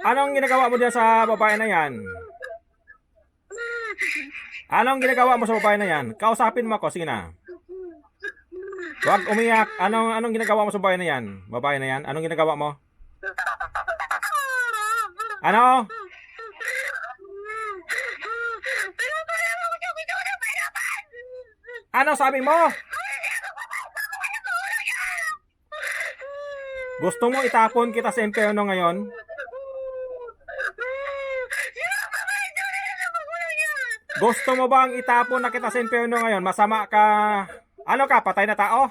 Anong ginagawa mo diyan sa babae na yan? Anong ginagawa mo sa babae na yan? Kausapin mo ako, sige na. Huwag umiyak. Anong ginagawa mo sa babae na yan? Babae na yan, anong ginagawa mo? Ano? Ano sabi mo? Gusto mo itapon kita sa impyerno ngayon? Gusto mo bang itapon na kita sa impyerno ngayon? Masama ka. Ano ka? Patay na tao?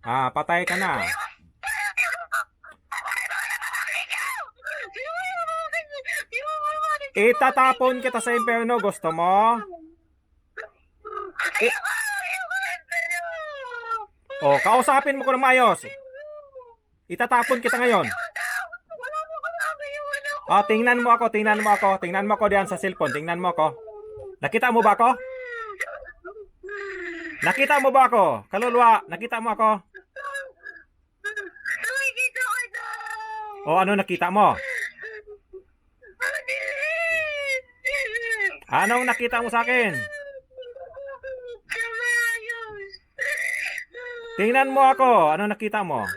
Ah, patay ka na. Itatapon kita sa impyerno. Gusto mo? Oh, kausapin mo ko ng maayos. Itatapon kita ngayon. Oh, tingnan mo ako. Tingnan mo ako diyan sa cellphone. Tingnan mo ako. Nakita mo ba ako? Nakita mo ba ako? Kaluluwa, nakita mo ako? Oh, ano nakita mo? Anong nakita mo sa akin? Tingnan mo ako. Ano nakita mo?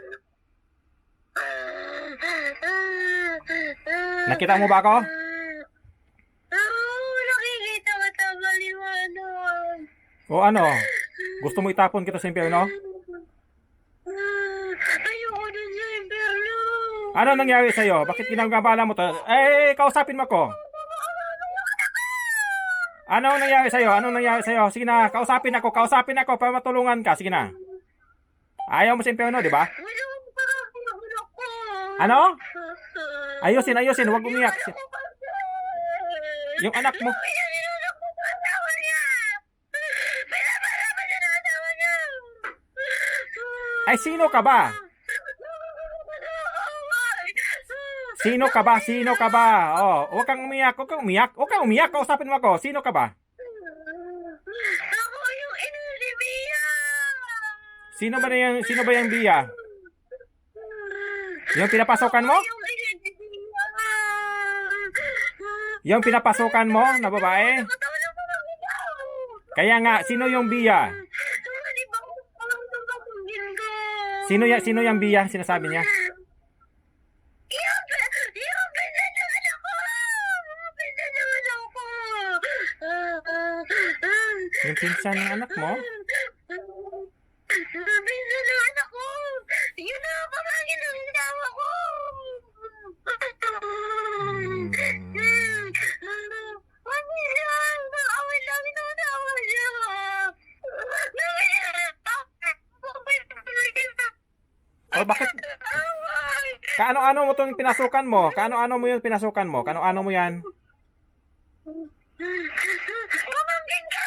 Nakita mo ba ako? Nakikita ko sa maliwanag. O ano? Gusto mo itapon kita sa impyerno? Ayoko dun sa impyerno. Ano nangyari sa'yo? Bakit ginagabala mo to? Kausapin mo ko. Ano nangyari sa'yo? Sige na, kausapin ako para matulungan ka. Sige na. Ayaw mo sa impyerno, di ba? Ano? Ayusin, huwag umiyak. Yung anak mo. Ay, sino ka ba? Sino ka ba? Oh, huwag kang umiyak. Kausapin mo ako. Sino ka ba? Ako yung ina ni Mia. Sino ba yung Bia? Yung pinapasokan mo? Yung ina ni Mia. Yung pinapasukan mo na babae? Katawan ng mga ikaw. Kaya nga, sino yung Bia? Di ba kung parang tutupugin ko? Sino yung Bia? Sinasabi niya. Yung pinsan ng anak ko. Pinsan ng anak ko. Yung pinsan ng anak mo? Pinsan ng anak ko. Yun na ang pamangkin ng asawa ko. Maawin namin ang asawa niya. O bakit? Kaano-ano mo itong pinasukan mo? Kaano-ano mo yung pinasukan mo? Kaano-ano mo yan? Pamangkin ko.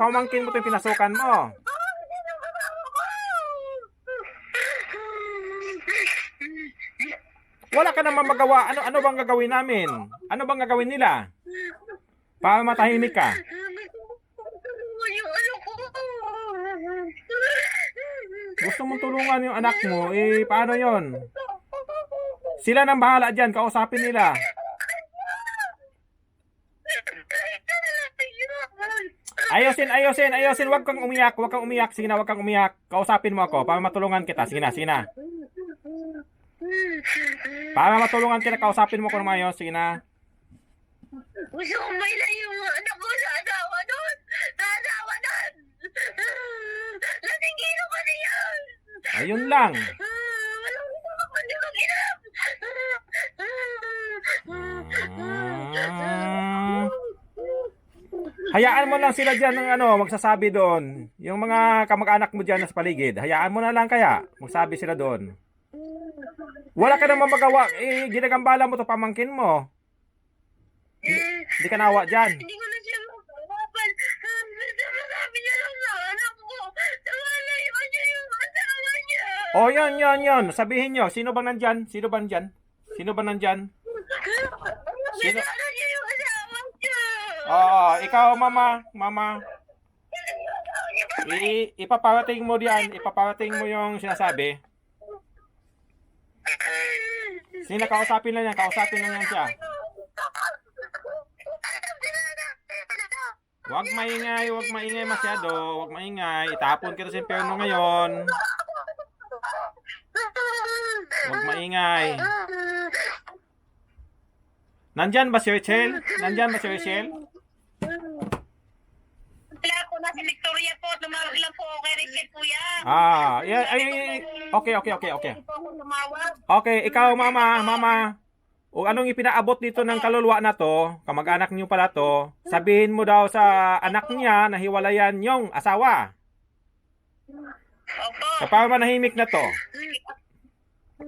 Pamangkin mo itong pinasukan mo. Pamangkin ng asawa ko. Wala ka naman magawa. Ano bang gagawin namin? Ano bang gagawin nila? Para matahimik ka. Yung anak ko. Gusto mong tulungan yung anak mo, paano yon? Sila nang bahala dyan, kausapin nila. Ayusin, huwag kang umiyak. Sige na, huwag kang umiyak. Kausapin mo ako, para matulungan kita. Sige na. Para matulungan kita, kausapin mo ko ng maayos. Sige na. Gusto kong mailay yung anak ko sa asawa doon. Latinggino ka na yan. Ayun lang. Walang gusto ka kundi mag-inap. Hayaan mo lang sila dyan ng magsasabi doon. Yung mga kamag-anak mo dyan sa paligid. Hayaan mo na lang kaya. Magsabi sila doon. Wala ka naman magawa. Ginagambala mo to pamangkin mo. Hindi ka nawa dyan. Hindi ko na siya makapapan. Sabi niya lang sa anak ko. Nawalay pa niya yung asawa niya. O yun. Sabihin nyo. Sino ba nandyan? Sino ba nandyan? Pinala niya yung asawa niya. Oo, ikaw mama. Yung asawa niya pa Ipaparating mo diyan, ipaparating mo yung sinasabi. Sige, kausapin lang yan siya. Huwag maingay masyado, huwag maingay. Itapon kita sa impyerno ngayon. Huwag maingay. Nandyan ba si Rachel? Wala po, nasa Victoria po. Tumawag lang po kay Rachel po yan. Okay. Hindi po ako tumawag. Okay, ikaw mama. O anong ipinaabot dito ng kaluluwa na to, kamag-anak niyo pala to, sabihin mo daw sa anak niya na hiwalayan yung asawa. Opo. So, para manahimik na to.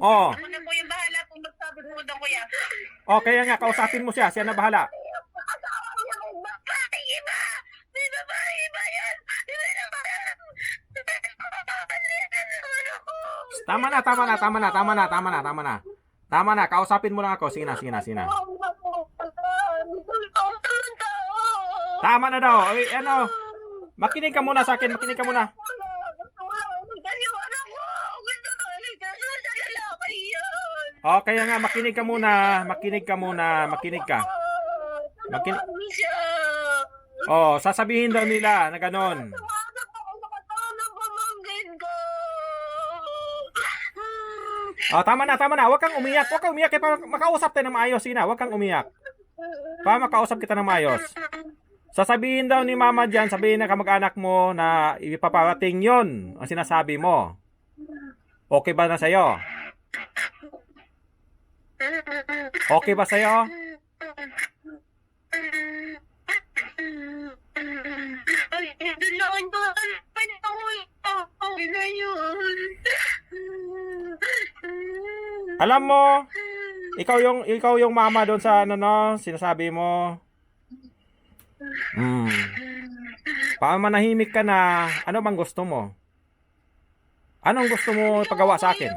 Oh, Ako na po yung bahala kung magsabi po daw kuya. kaya nga, kausapin mo siya na bahala. Babae iba! May babae iba yan! May babae! Tama na, kausapin mo lang ako. Sige na. Tama na daw. Ay, makinig ka muna sa akin, kaya nga, makinig ka. Sasabihin daw nila na ganon. Tama na. Huwag kang umiyak. Para makausap tayo ng maayos, Sina. Huwag kang umiyak. Para makausap kita ng maayos. Sasabihin daw ni mama dyan, sabihin na kamag-anak mo na ipaparating yon ang sinasabi mo. Okay ba na sa'yo? Okay ba sa'yo? Alam mo, ikaw yung mama doon sa sinasabi mo. Para manahimik ka na, ano bang gusto mo? Anong gusto mo ipagawa sa akin?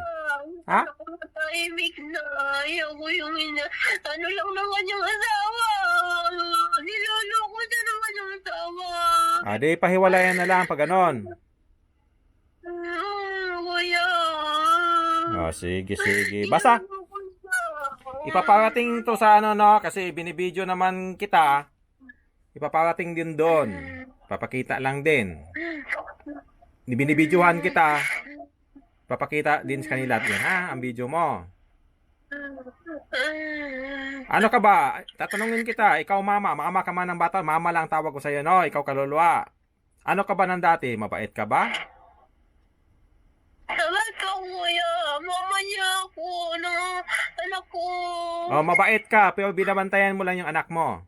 Ha? Tahimik na. Ayoko yung ano lang naman yung asawa. Niloloko na naman yung asawa. Di pahiwalayan na lang pag ganon. Kuya. Sige. Basta, ipaparating to sa kasi binibideo naman kita. Ipaparating din doon. Papakita lang din. Binibidyohan kita. Papakita din sa kanila yan, ang video mo. Ano ka ba? Tatanungin kita, ikaw mama ka man ng bata, mama lang tawag ko sa'yo, no? Ikaw kaluluwa. Ano ka ba ng dati? Mabait ka ba? Mabait ka, kuya. Mama niya ako. Anak ko. Mabait ka, pero binabantayan mo lang yung anak mo.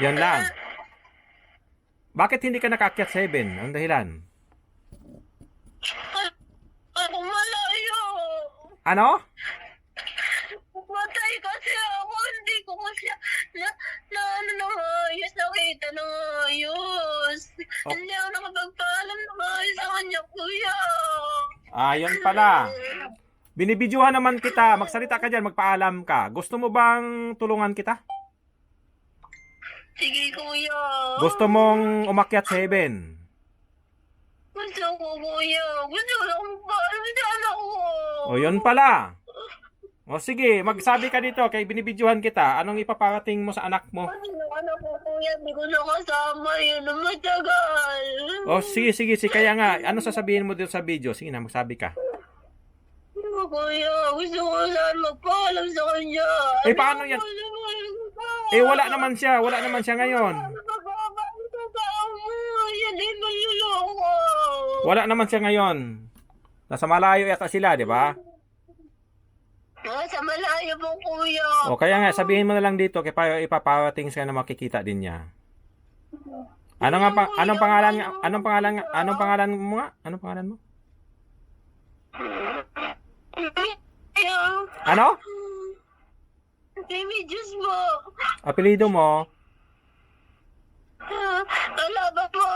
Yan lang. Bakit hindi ka nakaakyat sa heaven? Ang dahilan? Ako malayo. Ano? Matay kasi ako. Hindi ko kasi ayos nakita ng ayos. Hindi ako nakapagpaalam ng ayos sa kanya, kuya. Yan pala. Binibidyohan naman kita. Magsalita ka dyan, magpaalam ka. Gusto mo bang tulungan kita? Sige, kuya. Gusto mong umakyat sa heaven? Gusto ko, kuya. Gusto ko lang magpaalam sa anak ko. Yun pala. Sige, magsabi ka dito kay binibidyohan kita. Anong ipaparating mo sa anak mo? Yung anak ko, kuya, hindi ko nakasama yun. Matagal. Sige. Kaya nga, ano sasabihin mo dito sa video? Sige na, magsabi ka. Kuya, gusto ko saan magpaalam sa kanya. Paano yan? Wala naman siya ngayon. Wala naman siya ngayon. Nasa malayo yata sila, di ba? Nasa malayo po, kuya. Kaya nga, sabihin mo na lang dito kaya ipaparating siya na makikita din niya. Anong pangalan mo nga? Anong pangalan mo? Ano? Remedios po. Apelido mo? Alaba po.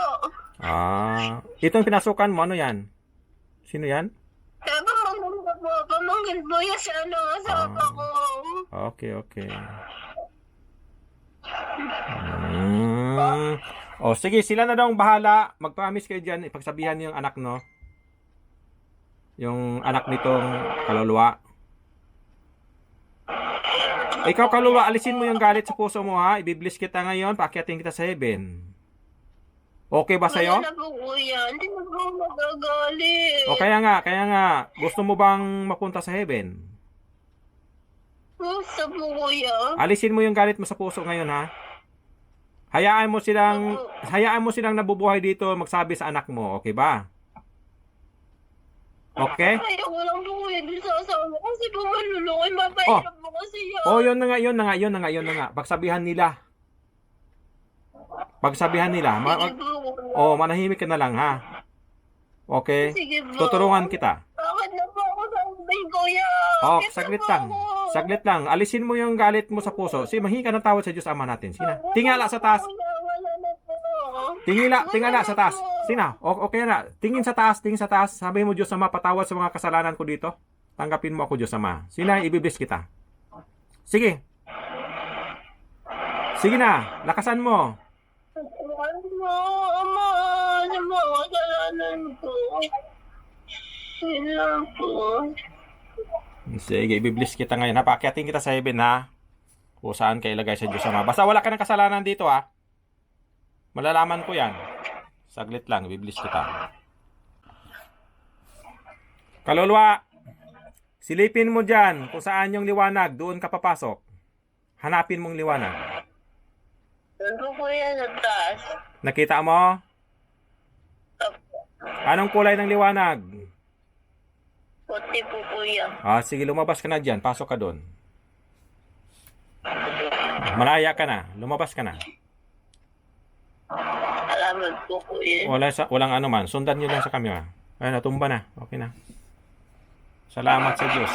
Itong pinasukan mo, ano yan? Sino yan? Pamangkin po yan sa asawa ko. Okay. O sige, sila na daw ang bahala. Mag-promise kayo dyan. Ipagsabihan niyo yung anak, no? Yung anak nitong kaluluwa. Ikaw kaluluwa, alisin mo yung galit sa puso mo ha. Ibibliss kita ngayon. Paakyatin kita sa heaven. Okay ba sa'yo? Wala na po, kuya. Hindi na po ako magagalit. O kaya nga. Gusto mo bang mapunta sa heaven? Gusto po, kuya. Alisin mo yung galit mo sa puso ngayon ha. Hayaan mo silang nabubuhay dito magsabi sa anak mo, okay ba? Okay? Ayoko lang po, kuya. Doon sa asawa ko kasi po malulukoy. Mapahirap mo kasi yan. Oh, yun na nga. Pagsabihan nila. Sige po, kuya. Manahimik ka na lang ha. Okay? Sige po. Tuturuan kita. Bakit na po ako sa ubay, kuya? Oh, Bakit na saglit po lang. ako? Saglit lang. Alisin mo yung galit mo sa puso. Mahingi ka ng tawad sa Diyos Ama natin. Sina? Tingala sa taas. Wala na po. Tingala sa taas. Sina? Okay na. Tingin sa taas. Sabi mo, Diyos Ama, patawad sa mga kasalanan ko dito. Tanggapin mo ako, Diyos Ama. Sina, ibibless kita. Sige. Sige na. Lakasan mo. Ama, sa mga kasalanan ko. Sila po. Sige, ibibless kita ngayon. Paakyatin kita sa heaven ha. Kung saan ka ilagay sa Diyos Ama. Basta wala ka ng kasalanan dito ha. Malalaman ko yan. Saglit lang, ibibless kita. Kaluluwa, silipin mo dyan kung saan yung liwanag. Doon ka papasok. Hanapin mong liwanag. Doon po, kuya, sa taas. Nakita mo? Anong kulay ng liwanag? Puti po, kuya. Sige, lumabas ka na dyan. Pasok ka doon. Malaya ka na. Lumabas ka na. Salamat po, kuya. Walang ano man. Sundan nyo lang sa camera. Ay, natumba na. Okay na. Salamat sa Diyos.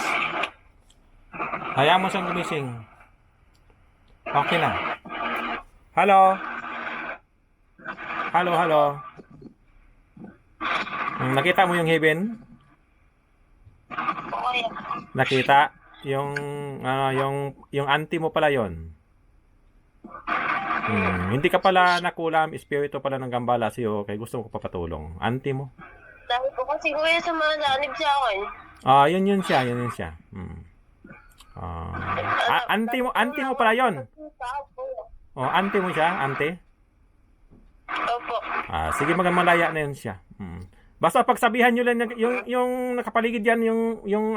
Hayaan mo siyang gumising. Okay na. Hello? Hello? Nakita mo yung heaven? Kuya. Nakita? Yung auntie mo pala yon. Hindi ka pala nakulam, espiritu pala ng gambala sa'yo. Okay, gusto ko papatulong. Auntie mo? Dahil po kasi, kuya, sa mga nanib sa akin. Yun siya. Auntie mo pala yon. Auntie mo siya, auntie? Opo. Sige, malaya na yun siya. Basta pagsabihan nyo lang yung nakapaligid yan, yung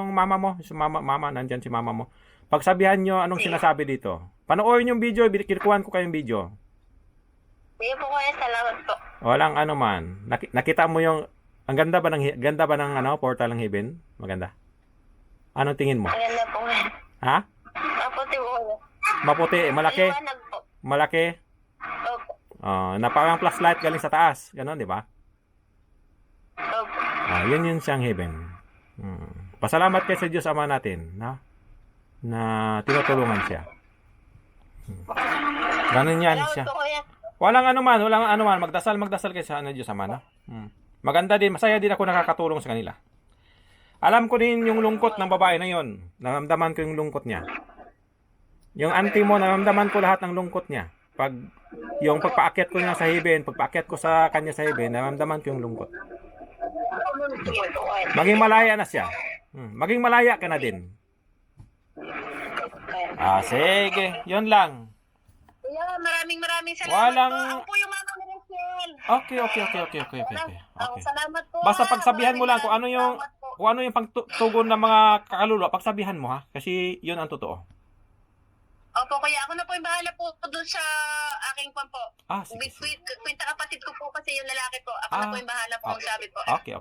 mama mo, mama, nandyan si mama mo. Pagsabihan nyo anong sinasabi dito. Panoorin yung video, kinukuhan ko kayong video. Sige po, kuya, salamat po. Walang ano man. Nakita mo yung, ang ganda ba ng portal ng heaven? Maganda. Anong tingin mo? Maganda po, kuya. Ha? Maputi po, kuya. Maputi, malaki. Liwanag po. Malaki. Opo. Na parang flashlight galing sa taas. Ganon, di ba? Opo. Yun siyang heaven. Pasalamat kayo sa Diyos Ama natin, na tinutulungan siya. Ganun yan siya. Salamat po, kuya. Walang anuman. Magdasal kayo sa Diyos Ama, no? Maganda din, masaya din ako nakakatulong sa kanila. Alam ko din yung lungkot ng babae na yon. Naramdaman ko yung lungkot niya. Yung auntie mo, naramdaman ko lahat ng lungkot niya. Yung pagpaakyat ko niya sa heaven, pagpaakyat ko sa kanya sa heaven, naramdaman ko yung lungkot. Sige po, kuya. Maging malaya na siya. Maging malaya ka na din. Sige. Yun lang. Kuya, maraming salamat Walang- po. Ako po yung mama ni Rachel. Okay. Salamat po. Basta pagsabihan mo lang kung ano yung pagtugon ng mga kakaluluwa, pagsabihan mo ha. Kasi yun ang totoo. Opo, kuya. Ako na po yung bahala po doon sa aking pan po. Sige. Kwenta kapatid ko po kasi yung lalaki po. Ako na po yung bahala po magsabi po. Okay.